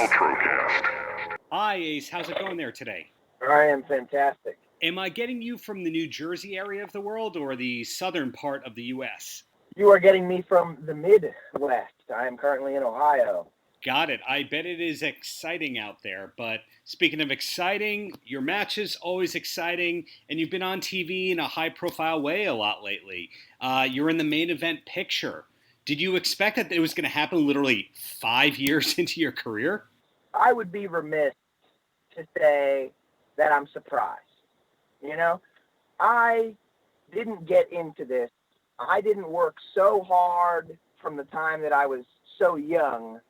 Paltrocast. Hi, Ace. How's it going there today? I am fantastic. Am I getting you from the New Jersey area of the world or the southern part of the U.S.? You are getting me from the Midwest. I am currently in Ohio. Got it. I bet it is exciting out there. But speaking of exciting, your match is always exciting, and you've been on TV in a high-profile way a lot lately. You're in the main event picture. Did you expect that it was going to happen literally 5 years into your career? I would be remiss to say that I'm surprised. You know, I didn't get into this. I didn't work so hard from the time that I was so young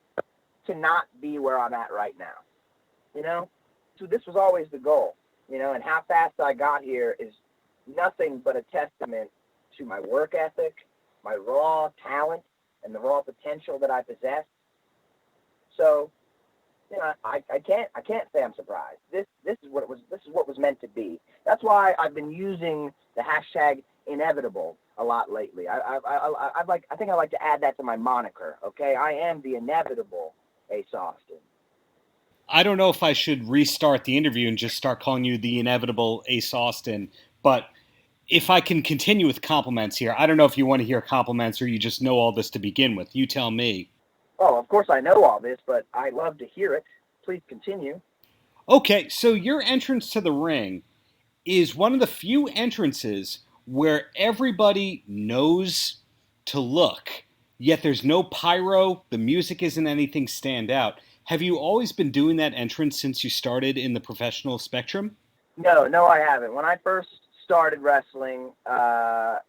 to not be where I'm at right now. You know, so this was always the goal, you know, and how fast I got here is nothing but a testament to my work ethic, my raw talent, and the raw potential that I possess. So, you know, I can't say I'm surprised. This is what was meant to be. That's why I've been using the hashtag inevitable a lot lately. I think I like to add that to my moniker. Okay, I am the inevitable Ace Austin. I don't know if I should restart the interview and just start calling you the inevitable Ace Austin, but if I can continue with compliments here, I don't know if you want to hear compliments or you just know all this to begin with. You tell me. Oh, of course I know all this, but I love to hear it. Please continue. Okay, so your entrance to the ring is one of the few entrances where everybody knows to look, yet there's no pyro, the music isn't anything stand out. Have you always been doing that entrance since you started in the professional spectrum? No, I haven't. When I first started wrestling, I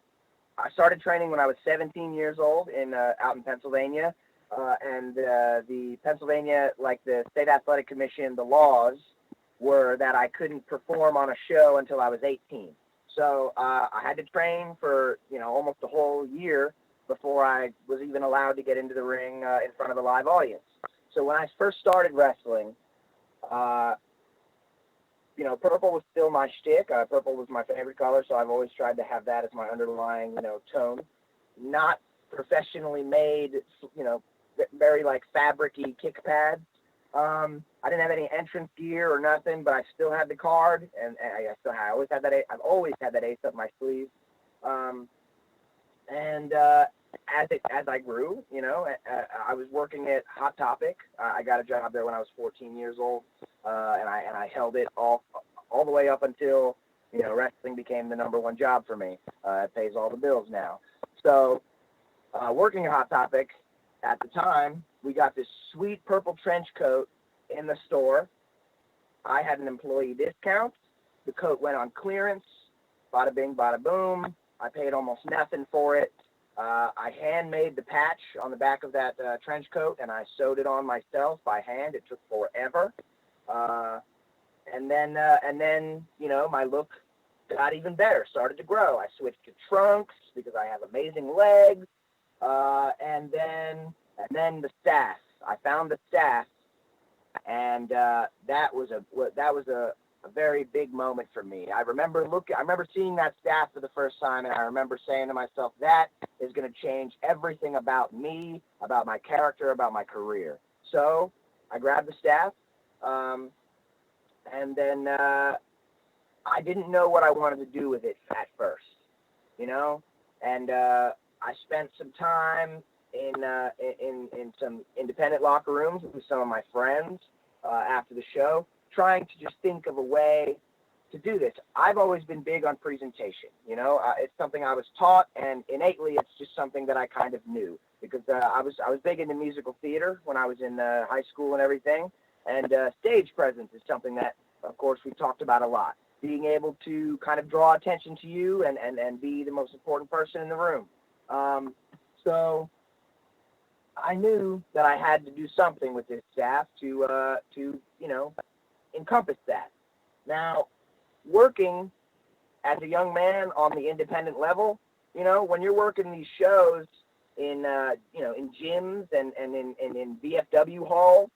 started training when I was 17 years old out in Pennsylvania. And the Pennsylvania, like the State Athletic Commission, the laws were that I couldn't perform on a show until I was 18. So I had to train for, you know, almost a whole year before I was even allowed to get into the ring in front of a live audience. So when I first started wrestling, you know, purple was still my shtick. Purple was my favorite color, so I've always tried to have that as my underlying, you know, tone. Not professionally made, you know, very like fabric-y kick pads. I didn't have any entrance gear or nothing, but I still had the card, and I always had that. I've always had that ace up my sleeve. As I grew, you know, I was working at Hot Topic. I got a job there when I was 14 years old, and I held it all the way up until, you know, wrestling became the number one job for me. It pays all the bills now. So, working at Hot Topic at the time, we got this sweet purple trench coat in the store. I had an employee discount. The coat went on clearance. Bada bing, bada boom. I paid almost nothing for it. I handmade the patch on the back of that trench coat, and I sewed it on myself by hand. It took forever. And then, you know, my look got even better, started to grow. I switched to trunks because I have amazing legs. And then the staff. I found the staff, and that was a very big moment for me. I remember seeing that staff for the first time, and I remember saying to myself, that is going to change everything about me, about my character, about my career. So I grabbed the staff, and then I didn't know what I wanted to do with it at first, you know, and I spent some time in some independent locker rooms with some of my friends after the show, trying to just think of a way to do this. I've always been big on presentation, you know. It's something I was taught, and innately it's just something that I kind of knew because I was big into musical theater when I was in high school and everything, and stage presence is something that, of course, we talked about a lot. Being able to kind of draw attention to you and be the most important person in the room. So I knew that I had to do something with this staff to you know, encompass that. Now, working as a young man on the independent level, you know, when you're working these shows in you know, in gyms and in VFW halls,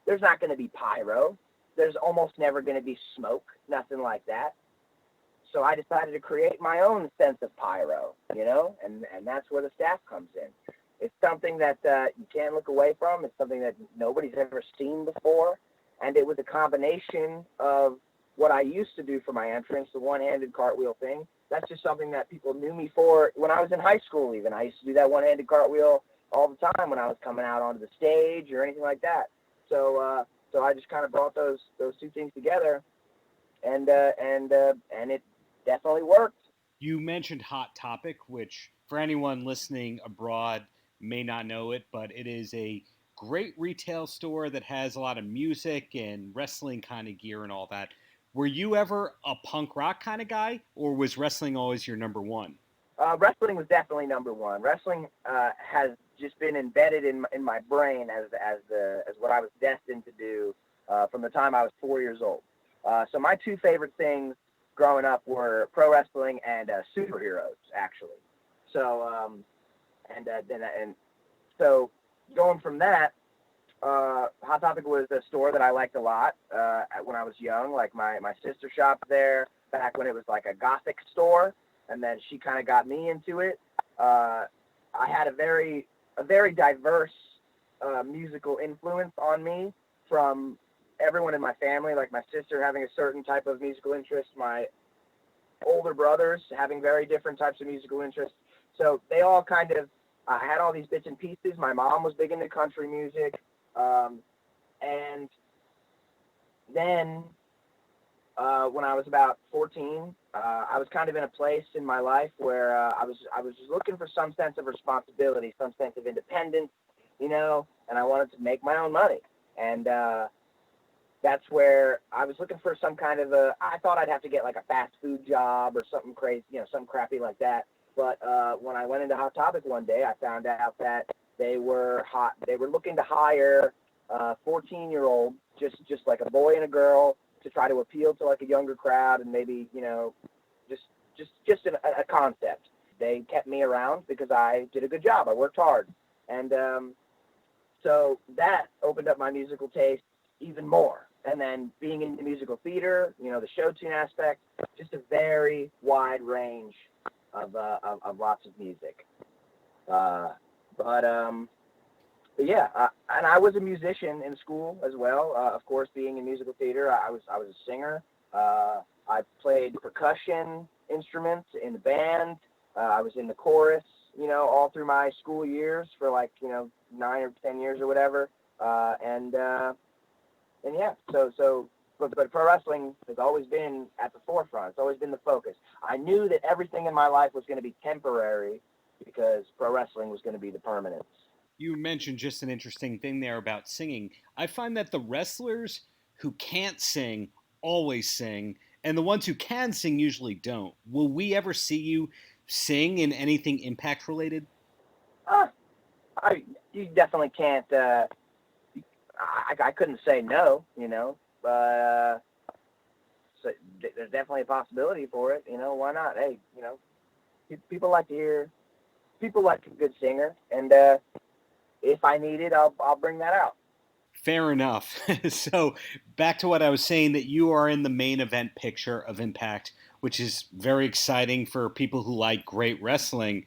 there's not going to be pyro. There's almost never going to be smoke, nothing like that. So I decided to create my own sense of pyro, you know, and that's where the staff comes in. It's something that you can't look away from. It's something that nobody's ever seen before. And it was a combination of what I used to do for my entrance, the one-handed cartwheel thing. That's just something that people knew me for when I was in high school even. I used to do that one-handed cartwheel all the time when I was coming out onto the stage or anything like that. So I just kind of brought those two things together, and it definitely worked. You mentioned Hot Topic, which for anyone listening abroad may not know it, but it is a great retail store that has a lot of music and wrestling kind of gear and all that. Were you ever a punk rock kind of guy, or was wrestling always your number one? Wrestling was definitely number one. Wrestling has just been embedded in my brain as what I was destined to do from the time I was 4 years old. So my two favorite things growing up were pro wrestling and superheroes, actually. So and so going from that, Hot Topic was a store that I liked a lot when I was young. Like my sister shopped there back when it was like a gothic store, and then she kind of got me into it. I had a very diverse musical influence on me from everyone in my family, like my sister having a certain type of musical interest, my older brothers having very different types of musical interests. So they all kind of had all these bits and pieces. My mom was big into country music. And then when I was about 14, I was kind of in a place in my life where I was just looking for some sense of responsibility, some sense of independence, and I wanted to make my own money. And that's where I was looking for some kind of I thought I'd have to get like a fast food job or something crazy, something crappy like that. But when I went into Hot Topic one day, I found out that they were looking to hire 14-year-olds, just like a boy and a girl, to try to appeal to like a younger crowd and maybe, just a concept. They kept me around because I did a good job. I worked hard. And so that opened up my musical taste even more. And then being in the musical theater, the show tune aspect, just a very wide range of lots of music. But yeah, and I was a musician in school as well. Of course, being in musical theater, I was a singer. I played percussion instruments in the band. I was in the chorus, all through my school years for like 9 or 10 years or whatever. And yeah, but pro wrestling has always been at the forefront. It's always been the focus. I knew that everything in my life was going to be temporary because pro wrestling was going to be the permanence. You mentioned just an interesting thing there about singing. I find that the wrestlers who can't sing always sing, and the ones who can sing usually don't. Will we ever see you sing in anything Impact related? Uh, you definitely can't. I couldn't say no, but so there's definitely a possibility for it. Why not? Hey, people like to hear, people like a good singer, and if I need it, I'll bring that out. Fair enough. So, back to what I was saying, that you are in the main event picture of Impact, which is very exciting for people who like great wrestling.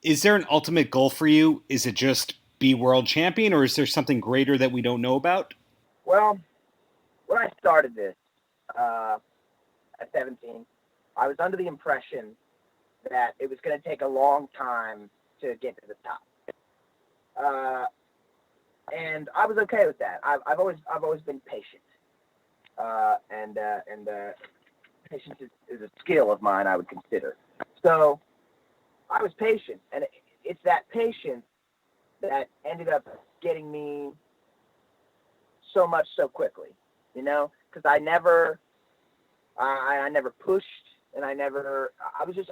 Is there an ultimate goal for you? Is it just be world champion, or is there something greater that we don't know about? Well, when I started this uh, at 17, I was under the impression that it was going to take a long time to get to the top. Uh, and I was okay with that. I've always been patient, and patience is a skill of mine, I would consider. So I was patient, and it's that patience that ended up getting me so much so quickly, because I never pushed, and I was just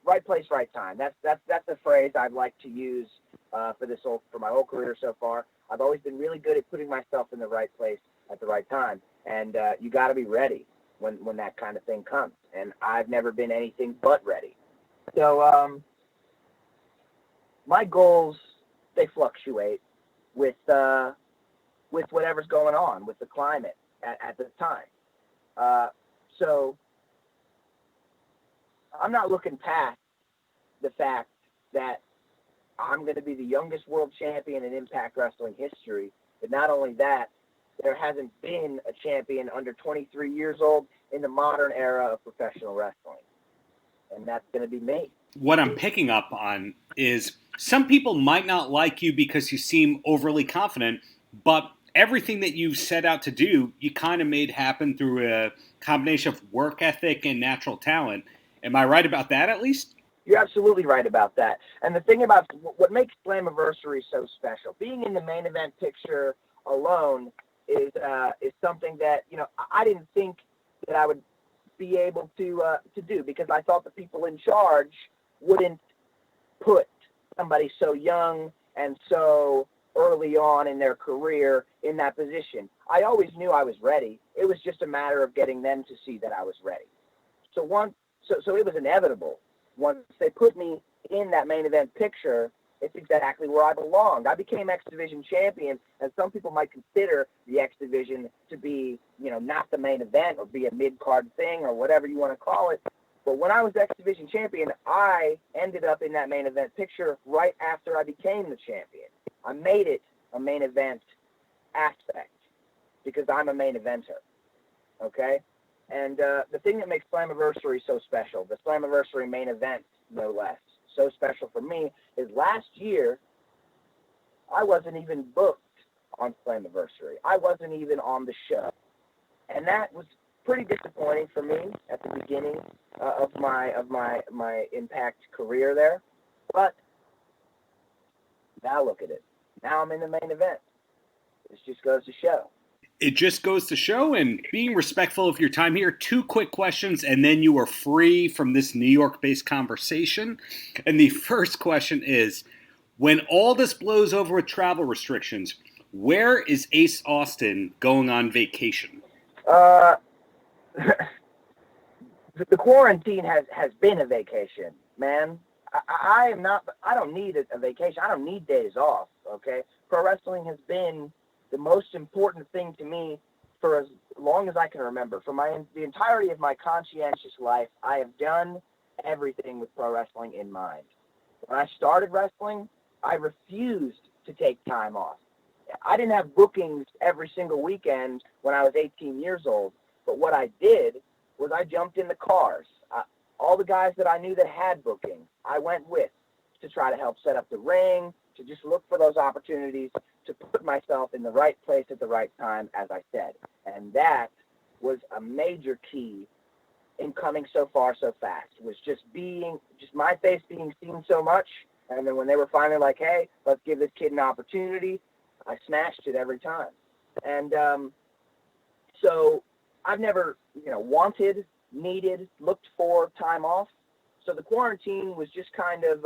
right place, right time. That's the phrase I'd like to use for my whole career so far. I've always been really good at putting myself in the right place at the right time, and you got to be ready when that kind of thing comes. And I've never been anything but ready. So my goals, they fluctuate with whatever's going on with the climate at the time. So I'm not looking past the fact that I'm going to be the youngest world champion in Impact Wrestling history. But not only that, there hasn't been a champion under 23 years old in the modern era of professional wrestling. And that's going to be me. What I'm picking up on is some people might not like you because you seem overly confident, but everything that you set out to do, you kind of made happen through a combination of work ethic and natural talent. Am I right about that, at least? You're absolutely right about that. And the thing about what makes Slammiversary so special, being in the main event picture alone is something that, you know, I didn't think that I would be able to do, because I thought the people in charge wouldn't put somebody so young and so early on in their career in that position. I always knew I was ready. It was just a matter of getting them to see that I was ready. So it was inevitable. Once they put me in that main event picture, it's exactly where I belonged. I became X Division champion, and some people might consider the X Division to be, you know, not the main event or be a mid-card thing or whatever you want to call it. But when I was X Division champion, I ended up in that main event picture right after I became the champion. I made it a main event aspect because I'm a main eventer, okay? And the thing that makes Slammiversary so special, the Slammiversary main event, no less, so special for me, is last year, I wasn't even booked on Slammiversary. I wasn't even on the show. And that was pretty disappointing for me at the beginning of my Impact career there. But now look at it. Now I'm in the main event. This just goes to show. It just goes to show, and being respectful of your time here, 2 quick questions, and then you are free from this New York-based conversation. And the first question is, when all this blows over with travel restrictions, where is Ace Austin going on vacation? The quarantine has been a vacation, man. I don't need a vacation. I don't need days off, okay? Pro wrestling has been the most important thing to me for as long as I can remember. For the entirety of my conscientious life, I have done everything with pro wrestling in mind. When I started wrestling, I refused to take time off. I didn't have bookings every single weekend when I was 18 years old, but what I did was I jumped in the cars. All the guys that I knew that had bookings, I went with to try to help set up the ring, to just look for those opportunities to put myself in the right place at the right time, as I said. And that was a major key in coming so far so fast, was just my face being seen so much. And then when they were finally like, hey, let's give this kid an opportunity, I smashed it every time. And so I've never, wanted, needed, looked for time off. So the quarantine was just kind of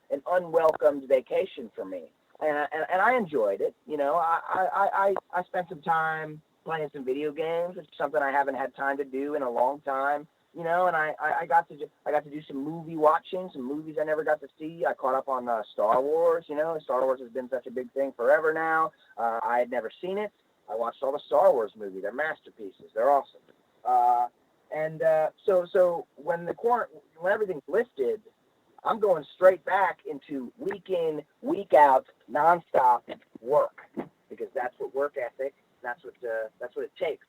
an unwelcomed vacation for me. And I enjoyed it. I spent some time playing some video games, which is something I haven't had time to do in a long time. And I got to do some movie watching, some movies I never got to see. I caught up on Star Wars. Star Wars has been such a big thing forever now. I had never seen it. I watched all the Star Wars movies. They're masterpieces. They're awesome. So when everything's lifted, I'm going straight back into week in, week out, nonstop work, because that's what work ethic. That's what it takes